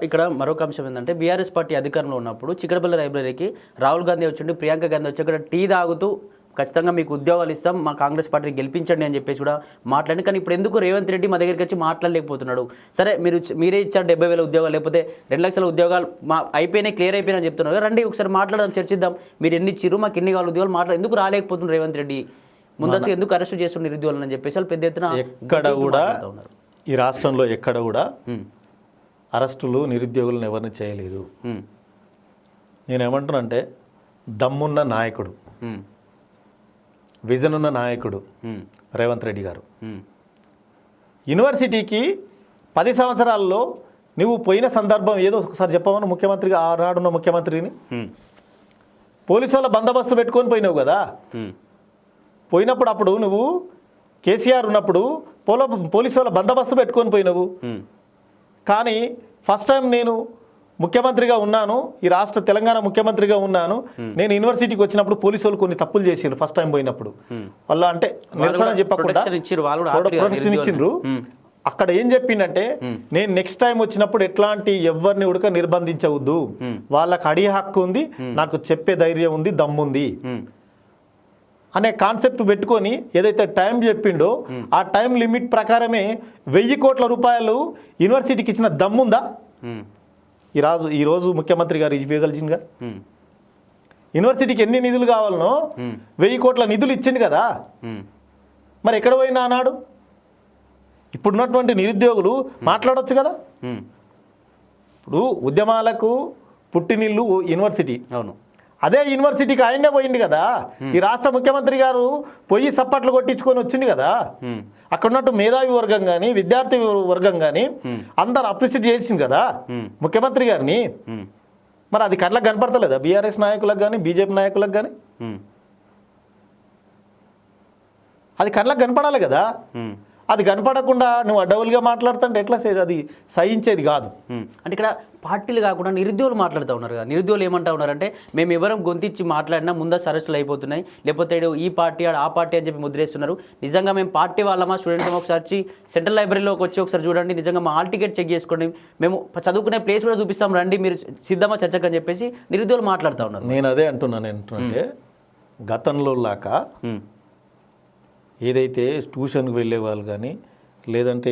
ఇక్కడ మరొక అంశం ఏంటంటే బీఆర్ఎస్ పార్టీ అధికారంలో ఉన్నప్పుడు చిక్కడపల్లి లైబ్రరీకి రాహుల్ గాంధీ వచ్చిండి, ప్రియాంక గాంధీ వచ్చి ఇక్కడ టీ తాగుతూ ఖచ్చితంగా మీకు ఉద్యోగాలు ఇస్తాం, మా కాంగ్రెస్ పార్టీని గెలిపించండి అని చెప్పేసి కూడా మాట్లాడి, కానీ ఇప్పుడు ఎందుకు రేవంత్ రెడ్డి మా దగ్గరికి వచ్చి మాట్లాడలేకపోతున్నాడు? సరే మీరే ఇచ్చారు 70,000 ఉద్యోగాలు, లేకపోతే 2 లక్షల ఉద్యోగాలు అయిపోయినాయి, క్లియర్ అయిపోయినాయి చెప్తున్నారు. రండి ఒకసారి మాట్లాడదాం, చర్చిద్దాం, మీరు ఎన్ని ఇచ్చిర్రు, మాకు ఎన్ని కావాలి ఉద్యోగాలు ఎందుకు రాలేకపోతున్నారు రేవంత్ రెడ్డి? ముందస్తు ఎందుకు అరెస్ట్ చేస్తున్నారు నిరుద్యోగులను అని చెప్పేసి పెద్ద ఎత్తున ఎక్కడ కూడా ఈ రాష్ట్రంలో ఎక్కడ కూడా అరెస్టులు నిరుద్యోగులను ఎవరిని చేయలేదు. నేనేమంటున్నానంటే దమ్మున్న నాయకుడు, విజన్ ఉన్న నాయకుడు రేవంత్ రెడ్డి గారు. యూనివర్సిటీకి 10 సంవత్సరాల్లో నువ్వు పోయిన సందర్భం ఏదో ఒకసారి చెప్పమని ముఖ్యమంత్రిగా ఆనాడున్న ముఖ్యమంత్రిని. పోలీసు వాళ్ళ బందోబస్తు పెట్టుకొని పోయినావు కదా. పోయినప్పుడు అప్పుడు నువ్వు కేసీఆర్ ఉన్నప్పుడు పోలీసు వాళ్ళ బందోబస్తు పెట్టుకొని పోయినావు. కానీ ఫస్ట్ టైం నేను ముఖ్యమంత్రిగా ఉన్నాను, ఈ రాష్ట్ర తెలంగాణ ముఖ్యమంత్రిగా ఉన్నాను, నేను యూనివర్సిటీకి వచ్చినప్పుడు పోలీసు వాళ్ళు కొన్ని తప్పులు చేసిండ్రు. ఫస్ట్ టైం పోయినప్పుడు వాళ్ళ అంటే నిరసన చెప్పకుండా ప్రొటెక్షన్ ఇచ్చిండ్రు. అక్కడ ఏం చెప్పిండంటే, నేను నెక్స్ట్ టైం వచ్చినప్పుడు ఎట్లాంటి ఎవరిని ఉడక నిర్బంధించవద్దు, వాళ్ళకి అడిగే హక్కు ఉంది, నాకు చెప్పే ధైర్యం ఉంది, దమ్ముంది అనే కాన్సెప్ట్ పెట్టుకొని ఏదైతే టైం చెప్పిండో ఆ టైం లిమిట్ ప్రకారమే 1000 కోట్ల రూపాయలు యూనివర్సిటీకి ఇచ్చిన దమ్ముందా ఈరోజు ముఖ్యమంత్రి గారు ఇవ్వగలిగిందిగా? యూనివర్సిటీకి ఎన్ని నిధులు కావాలనో 1000 కోట్ల నిధులు ఇచ్చింది కదా. మరి ఎక్కడ పోయినా అన్నాడు? ఇప్పుడున్నటువంటి నిరుద్యోగులు మాట్లాడవచ్చు కదా. ఇప్పుడు ఉద్యమాలకు పుట్టినిల్లు యూనివర్సిటీ. అవును, అదే యూనివర్సిటీకి ఆయనే పోయింది కదా. ఈ రాష్ట్ర ముఖ్యమంత్రి గారు పోయి సప్పట్లు కొట్టించుకొని వచ్చింది కదా. అక్కడ ఉన్నట్టు మేధావి వర్గం కానీ విద్యార్థి వర్గం కానీ అందరు అప్రిషియేట్ చేసింది కదా ముఖ్యమంత్రి గారిని. మరి అది కళ్ళకు కనపడతలేదా బీఆర్ఎస్ నాయకులకు కానీ బీజేపీ నాయకులకు కానీ? అది కళ్ళకు కనపడాలి కదా. అది కనపడకుండా నువ్వు అడ్డవులుగా మాట్లాడుతుంటే ఎట్లా అది సహించేది కాదు. అంటే ఇక్కడ పార్టీలు కాకుండా నిరుద్యోగులు మాట్లాడుతూ ఉన్నారు కదా. నిరుద్యోగులు ఏమంటా ఉన్నారంటే, మేము ఎవరం గొంతిచ్చి మాట్లాడినా ముందస్తు అరెస్టులు అయిపోతున్నాయి, లేకపోతే ఆ పార్టీ అని చెప్పి ముద్రేస్తున్నారు. నిజంగా మేము పార్టీ వాళ్ళమా స్టూడెంట్స్ ఒకసారి సెంట్రల్ లైబ్రరీలోకి వచ్చి ఒకసారి చూడండి, నిజంగా మా హాల్ టికెట్ చెక్ చేసుకోండి, మేము చదువుకునే ప్లేస్ కూడా చూపిస్తాం, రండి మీరు సిద్ధమా చర్చకు అని చెప్పేసి నిరుద్యోగులు మాట్లాడుతూ ఉన్నారు. నేను అదే అంటున్నాను ఏంటంటే, గతంలో లాగా ఏదైతే ట్యూషన్కి వెళ్ళే వాళ్ళు కానీ లేదంటే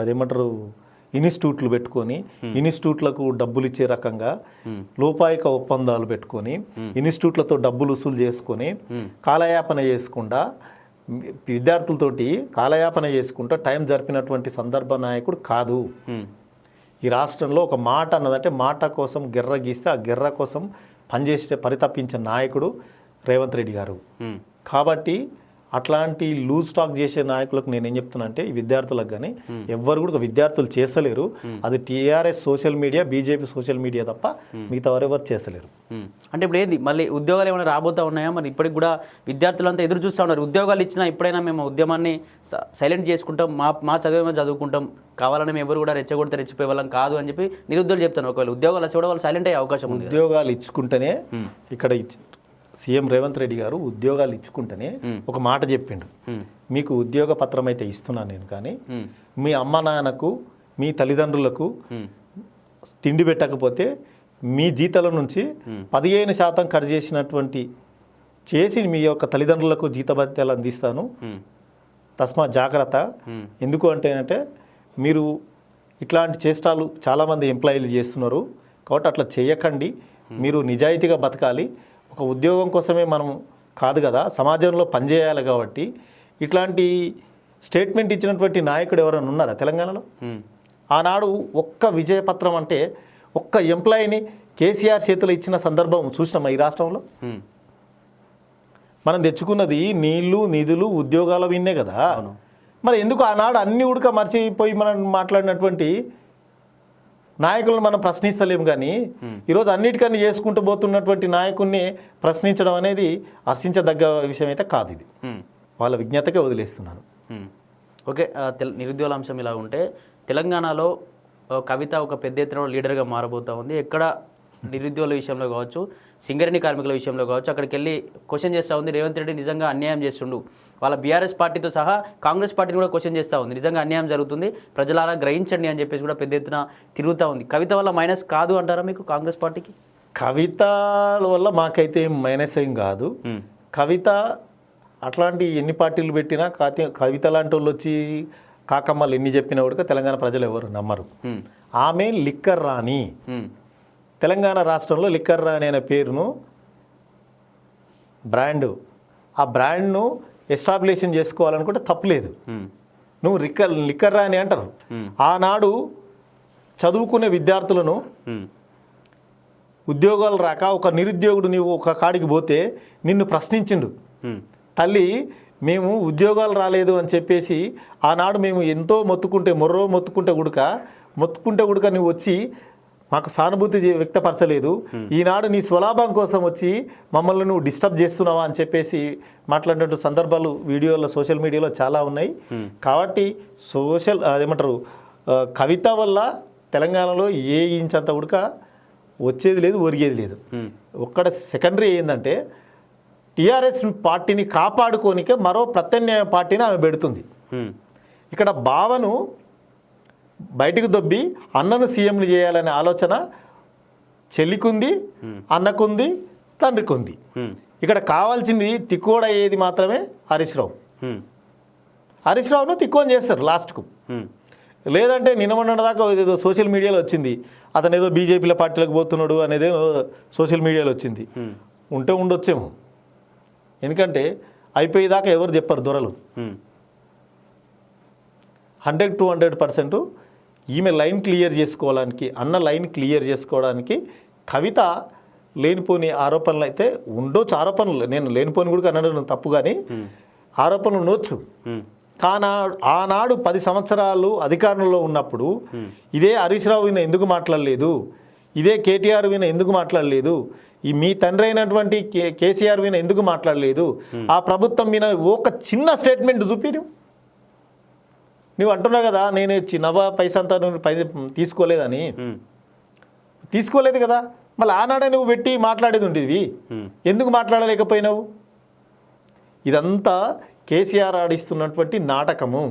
అదేమంటారు ఇన్స్టిట్యూట్లు పెట్టుకొని ఇన్స్టిట్యూట్లకు డబ్బులు ఇచ్చే రకంగా లోపాయిక ఒప్పందాలు పెట్టుకొని ఇన్స్టిట్యూట్లతో డబ్బులు వసూలు చేసుకొని కాలయాపన చేసుకుండా విద్యార్థులతోటి కాలయాపన చేసుకుంటూ టైం జరిపినటువంటి సందర్భ నాయకుడు కాదు. ఈ రాష్ట్రంలో ఒక మాట అన్నదంటే మాట కోసం గిర్ర గీస్తే ఆ గిర్ర కోసం పనిచేసే పరితపించిన నాయకుడు రేవంత్ రెడ్డి గారు. కాబట్టి అట్లాంటి లూజ్ టాక్ చేసే నాయకులకు నేనేం చెప్తున్నా అంటే, ఈ విద్యార్థులకు కానీ ఎవ్వరు కూడా విద్యార్థులు చేస్తలేరు. అది TRS social media BJP social media తప్ప మిగతా ఎవరెవరు చేస్తలేరు. అంటే ఇప్పుడు ఏంది మళ్ళీ ఉద్యోగాలు ఏమైనా రాబోతా ఉన్నాయా? మరి ఇప్పటికి కూడా విద్యార్థులంతా ఎదురు చూస్తూ ఉన్నారు. ఉద్యోగాలు ఇచ్చినా ఇప్పుడైనా మేము ఉద్యమాన్ని సైలెంట్ చేసుకుంటాం, మా చదివేమో చదువుకుంటాం, కావాలని మేము ఎవరు కూడా రెచ్చగొడితే రెచ్చిపోయే వాళ్ళం కాదు అని చెప్పి నిరుద్యోగులు చెప్తాను. ఒకవేళ ఉద్యోగాలు వచ్చి కూడా వాళ్ళు సైలెంట్ అయ్యే అవకాశం ఉంది. ఉద్యోగాలు ఇచ్చుకుంటేనే ఇక్కడ సీఎం రేవంత్ రెడ్డి గారు ఉద్యోగాలు ఇచ్చుకుంటేనే ఒక మాట చెప్పిండు, మీకు ఉద్యోగ పత్రం అయితే ఇస్తున్నాను నేను, కానీ మీ అమ్మ నాన్నకు మీ తల్లిదండ్రులకు తిండి పెట్టకపోతే మీ జీతాల నుంచి 15% కట్ చేసి మీ యొక్క తల్లిదండ్రులకు జీతభత్యాలు అందిస్తాను, తస్మా జాగ్రత్త. ఎందుకు అంటే మీరు ఇట్లాంటి చేష్టాలు చాలామంది ఎంప్లాయీలు చేస్తున్నారు కాబట్టి అట్లా చేయకండి, మీరు నిజాయితీగా బతకాలి, ఒక ఉద్యోగం కోసమే మనం కాదు కదా, సమాజంలో పనిచేయాలి. కాబట్టి ఇట్లాంటి స్టేట్మెంట్ ఇచ్చినటువంటి నాయకుడు ఎవరైనా ఉన్నారా తెలంగాణలో? ఆనాడు ఒక్క విజయపత్రం అంటే ఒక్క ఎంప్లాయీని కేసీఆర్ చేతిలో ఇచ్చిన సందర్భం చూసినామా ఈ రాష్ట్రంలో? మనం తెచ్చుకున్నది నీళ్లు నిధులు ఉద్యోగాల విన్నే కదా. మరి ఎందుకు ఆనాడు అన్ని ఉడక మర్చిపోయి మనం మాట్లాడినటువంటి నాయకులను మనం ప్రశ్నిస్తలేము? కానీ ఈరోజు అన్నిటికన్నా చేసుకుంటూ పోతున్నటువంటి నాయకుడిని ప్రశ్నించడం అనేది హర్షించదగ్గ విషయం అయితే కాదు. ఇది వాళ్ళ విజ్ఞతకే వదిలేస్తున్నాను. ఓకే, నిరుద్యోగుల అంశం ఇలా ఉంటే తెలంగాణలో కవిత ఒక పెద్ద ఎత్తున లీడర్గా మారబోతూ ఉంది. ఎక్కడ నిరుద్యోగుల విషయంలో కావచ్చు, సింగరేణి కార్మికుల విషయంలో కావచ్చు, అక్కడికి వెళ్ళి క్వశ్చన్ చేస్తూ ఉంది, రేవంత్ రెడ్డి నిజంగా అన్యాయం చేస్తుండు, వాళ్ళ బీఆర్ఎస్ పార్టీతో సహా కాంగ్రెస్ పార్టీని కూడా క్వశ్చన్ చేస్తూ ఉంది. నిజంగా అన్యాయం జరుగుతుంది, ప్రజలారా గ్రహించండి అని చెప్పేసి కూడా పెద్ద ఎత్తున తిరుగుతూ ఉంది. కవిత వల్ల మైనస్ కాదు అంటారా మీకు కాంగ్రెస్ పార్టీకి? కవిత వల్ల మాకైతే ఏం మైనస్ ఏం కాదు. కవిత అట్లాంటి ఎన్ని పార్టీలు పెట్టినా కవిత లాంటి వాళ్ళు వచ్చి కాకమ్మలు ఎన్ని చెప్పినా కూడా తెలంగాణ ప్రజలు ఎవరు నమ్మరు. ఆమె లిక్కర్ రాణి. తెలంగాణ రాష్ట్రంలో లిక్కర్ రాణి అనే పేరును బ్రాండ్, ఆ బ్రాండ్ను ఎస్టాబ్లిషన్ చేసుకోవాలనుకుంటే తప్పులేదు. నువ్వు లిక్కర్ రాణి అంటారు. ఆనాడు చదువుకునే విద్యార్థులను ఉద్యోగాలు రాక ఒక నిరుద్యోగుడు నీవు ఒక కాడికి పోతే నిన్ను ప్రశ్నించిండు. తల్లి మేము ఉద్యోగాలు రాలేదు అని చెప్పేసి ఆనాడు మేము ఎంతో మొత్తుకుంటే గుడక నువ్వు వచ్చి మాకు సానుభూతి వ్యక్తపరచలేదు. ఈనాడు నీ స్వలాభం కోసం వచ్చి మమ్మల్ని నువ్వు డిస్టర్బ్ చేస్తున్నావా అని చెప్పేసి మాట్లాడినట్టు సందర్భాలు వీడియోలో సోషల్ మీడియాలో చాలా ఉన్నాయి. కాబట్టి ఏమంటారు, కవిత వల్ల తెలంగాణలో ఏ ఇంచంత ఉడక వచ్చేది లేదు, ఒరిగేది లేదు. ఒక్కడ సెకండరీ ఏంటంటే టీఆర్ఎస్ పార్టీని కాపాడుకోనికే మరో ప్రత్యామ్నాయ పార్టీని ఆమె పెడుతుంది. ఇక్కడ బావను బయటికి దొబ్బి అన్నను సీఎంలు చేయాలనే ఆలోచన చెల్లికుంది, అన్నకుంది, తండ్రికి. ఇక్కడ కావాల్సింది తిక్కోడ అయ్యేది మాత్రమే హరీష్ రావును తిక్కువని చేస్తారు లాస్ట్కు. లేదంటే నిన్నమొన్నదాకా ఏదో సోషల్ మీడియాలో వచ్చింది అతను ఏదో బీజేపీల పార్టీలకు పోతున్నాడు అనేది సోషల్ మీడియాలో వచ్చింది. ఉంటే ఉండొచ్చేమో, ఎందుకంటే అయిపోయేదాకా ఎవరు చెప్పారు దొరలు. 100% ఈమె లైన్ క్లియర్ చేసుకోవడానికి, అన్న లైన్ క్లియర్ చేసుకోవడానికి కవిత లేనిపోని ఆరోపణలు అయితే ఉండొచ్చు. ఆరోపణలు నేను లేనిపోని కూడా అనడం తప్పు, కానీ ఆరోపణలు ఉండొచ్చు. కానీ ఆనాడు 10 సంవత్సరాలు అధికారంలో ఉన్నప్పుడు ఇదే హరీష్ రావు విన ఎందుకు మాట్లాడలేదు, ఇదే కేటీఆర్ విన ఎందుకు మాట్లాడలేదు, ఈ మీ తండ్రి అయినటువంటి కేసీఆర్ విన ఎందుకు మాట్లాడలేదు, ఆ ప్రభుత్వం మీద ఒక చిన్న స్టేట్మెంట్ చూపి నువ్వు అంటున్నావు కదా నేను చిన్నవా పైసా అంతా తీసుకోలేదని. తీసుకోలేదు కదా, మళ్ళీ ఆనాడే నువ్వు పెట్టి మాట్లాడేది ఉండేవి, ఎందుకు మాట్లాడలేకపోయినావు? ఇదంతా కేసీఆర్ ఆడిస్తున్నటువంటి నాటకము.